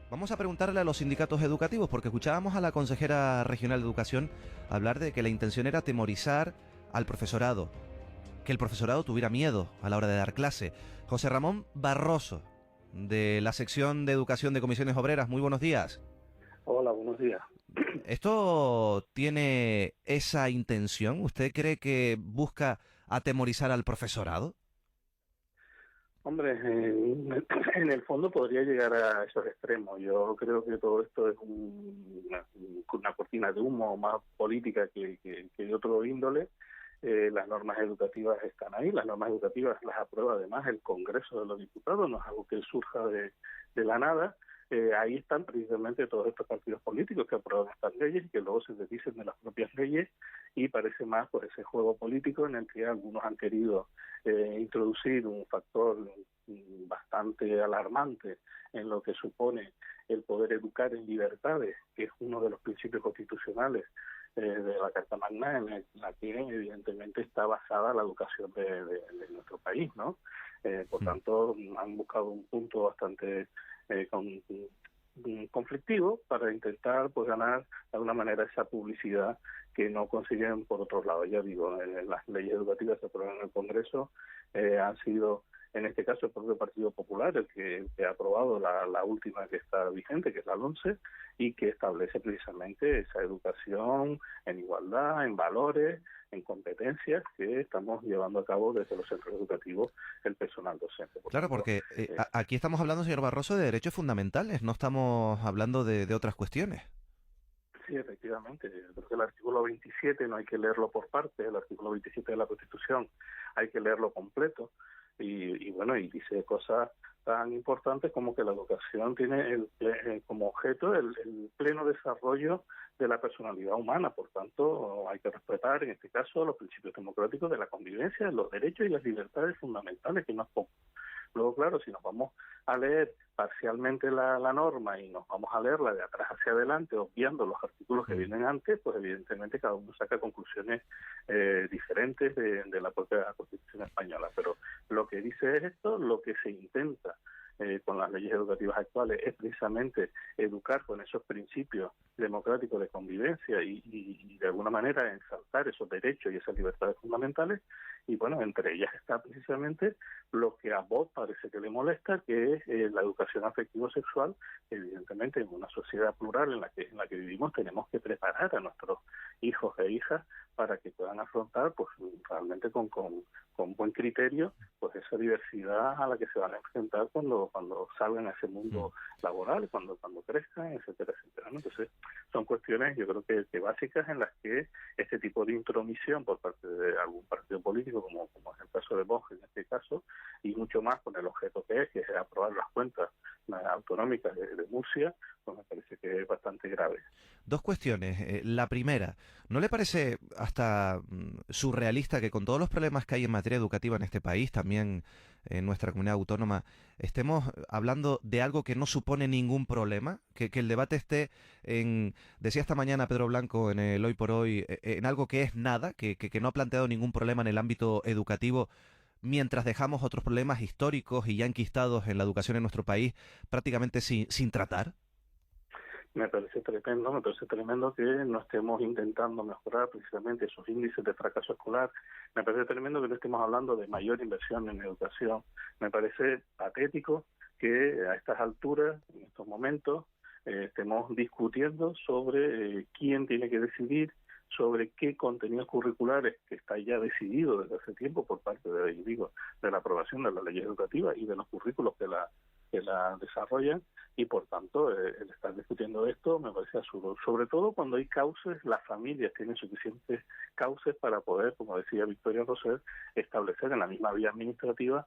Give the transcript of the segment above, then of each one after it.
Vamos a preguntarle a los sindicatos educativos, porque escuchábamos a la consejera regional de Educación hablar de que la intención era atemorizar al profesorado, que el profesorado tuviera miedo a la hora de dar clase. José Ramón Barroso, de la sección de Educación de Comisiones Obreras, muy buenos días. Hola, buenos días. ¿Esto tiene esa intención? ¿Usted cree que busca atemorizar al profesorado? Hombre, en el fondo podría llegar a esos extremos. Yo creo que todo esto es una cortina de humo más política que de otro índole. Las normas educativas están ahí, las normas educativas las aprueba además el Congreso de los Diputados, no es algo que surja de la nada. Ahí están precisamente todos estos partidos políticos que aprueban estas leyes y que luego se desdicen de las propias leyes, y parece más pues ese juego político en el que algunos han querido introducir un factor bastante alarmante en lo que supone el poder educar en libertades, que es uno de los principios constitucionales de la Carta Magna, en la que evidentemente está basada la educación de nuestro país, ¿no? Por tanto, han buscado un punto bastante conflictivo para intentar pues ganar de alguna manera esa publicidad que no consiguen por otro lado. Ya digo, las leyes educativas que aprueban en el Congreso han sido, en este caso, el propio Partido Popular el que ha aprobado la última que está vigente, que es la LONCE, y que establece precisamente esa educación en igualdad, en valores, en competencias que estamos llevando a cabo desde los centros educativos el personal docente. Por Claro, tanto, porque aquí estamos hablando, señor Barroso, de derechos fundamentales, no estamos hablando de otras cuestiones. sí, efectivamente. Yo creo que el artículo 27 no hay que leerlo por partes, el artículo 27 de la Constitución hay que leerlo completo. Y bueno, y dice cosas tan importantes como que la educación tiene como objeto el pleno desarrollo de la personalidad humana. Por tanto, hay que respetar, en este caso, los principios democráticos de la convivencia, los derechos y las libertades fundamentales, que no es poco. Luego, claro, si nos vamos a leer parcialmente la norma y nos vamos a leerla de atrás hacia adelante, obviando los artículos que Mm. vienen antes, pues evidentemente cada uno saca conclusiones diferentes de la propia Constitución española. Pero lo que dice es esto, lo que se intenta con las leyes educativas actuales es precisamente educar con esos principios democráticos de convivencia y de alguna manera ensalzar esos derechos y esas libertades fundamentales. Y bueno, entre ellas está precisamente lo que a vos parece que le molesta, que es la educación afectivo-sexual. Evidentemente, en una sociedad plural en la que vivimos, tenemos que preparar a nuestros hijos e hijas para que puedan afrontar pues realmente con buen criterio pues esa diversidad a la que se van a enfrentar cuando salgan a ese Mm. mundo laboral, cuando crezcan, etcétera, etcétera, ¿no? Entonces, son cuestiones, yo creo que básicas, en las que este tipo de intromisión por parte de algún partido político, como es el caso de Vox en este caso, y mucho más con el objeto que es aprobar las cuentas autonómicas de Murcia, pues me parece que es bastante grave. Dos cuestiones. La primera, ¿no le parece hasta surrealista que con todos los problemas que hay en materia educativa en este país, también en nuestra comunidad autónoma, estemos hablando de algo que no supone ningún problema? Que el debate esté en, decía esta mañana Pedro Blanco en el Hoy por Hoy, en algo que es nada, que no ha planteado ningún problema en el ámbito educativo, mientras dejamos otros problemas históricos y ya enquistados en la educación en nuestro país prácticamente sin tratar. Me parece tremendo que no estemos intentando mejorar precisamente esos índices de fracaso escolar. Me parece tremendo que no estemos hablando de mayor inversión en educación. Me parece patético que a estas alturas, en estos momentos, estemos discutiendo sobre quién tiene que decidir, sobre qué contenidos curriculares, que está ya decidido desde hace tiempo por parte de la aprobación de la ley educativa y de los currículos que la desarrollan, y por tanto el estar discutiendo esto me parece absurdo, sobre todo cuando hay cauces, las familias tienen suficientes cauces para poder, como decía Victoria Roser, establecer en la misma vía administrativa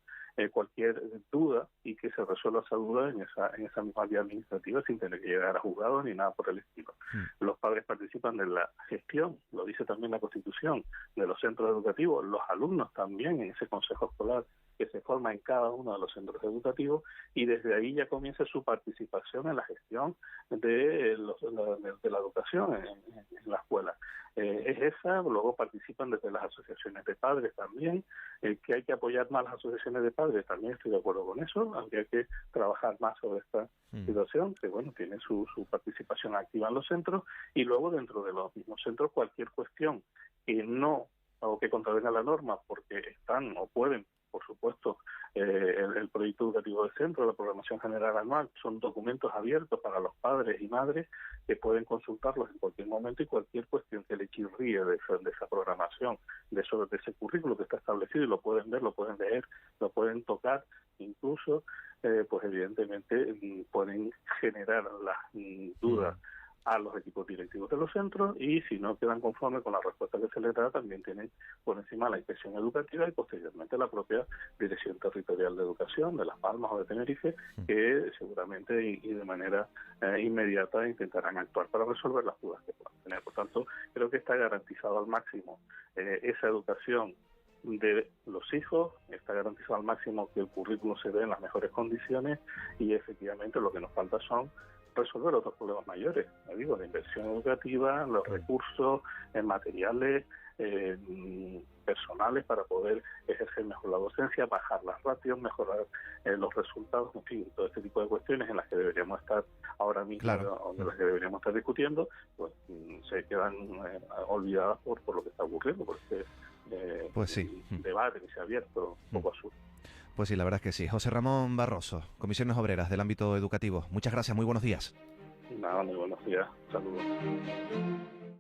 cualquier duda, y que se resuelva esa duda en esa misma vía administrativa sin tener que llegar a juzgados ni nada por el estilo. Mm. Los padres participan de la gestión, lo dice también la Constitución, de los centros educativos, los alumnos también en ese consejo escolar que se forma en cada uno de los centros educativos, y desde ahí ya comienza su participación en la gestión de la educación en la escuela. es esa. Luego participan desde las asociaciones de padres también, que hay que apoyar más las asociaciones de padres, también estoy de acuerdo con eso, aunque hay que trabajar más sobre esta situación, que bueno, tiene su participación activa en los centros, y luego dentro de los mismos centros cualquier cuestión que no o que contravenga la norma porque están o pueden, por supuesto, el proyecto educativo del centro, la programación general anual, son documentos abiertos para los padres y madres que pueden consultarlos en cualquier momento, y cualquier cuestión que le chirríe de esa programación, de ese currículo que está establecido, y lo pueden ver, lo pueden leer, lo pueden tocar, incluso, pues evidentemente pueden generar las dudas a los equipos directivos de los centros, y si no quedan conformes con la respuesta que se les da, también tienen por encima la inspección educativa y posteriormente la propia Dirección Territorial de Educación de Las Palmas o de Tenerife, que seguramente y de manera inmediata intentarán actuar para resolver las dudas que puedan tener. Por tanto, creo que está garantizado al máximo esa educación de los hijos, está garantizado al máximo que el currículo se dé en las mejores condiciones, y efectivamente lo que nos falta son resolver otros problemas mayores, digo, la inversión educativa, los recursos materiales, personales para poder ejercer mejor la docencia, bajar las ratios, mejorar los resultados, en fin, todo este tipo de cuestiones en las que deberíamos estar ahora mismo, o de las que deberíamos estar discutiendo, pues se quedan olvidadas por lo que está ocurriendo, porque pues sí. el debate que se ha abierto un poco azul. Pues sí, la verdad es que sí. José Ramón Barroso, Comisiones Obreras del ámbito educativo. Muchas gracias, muy buenos días. Nada, muy buenos días. Saludos.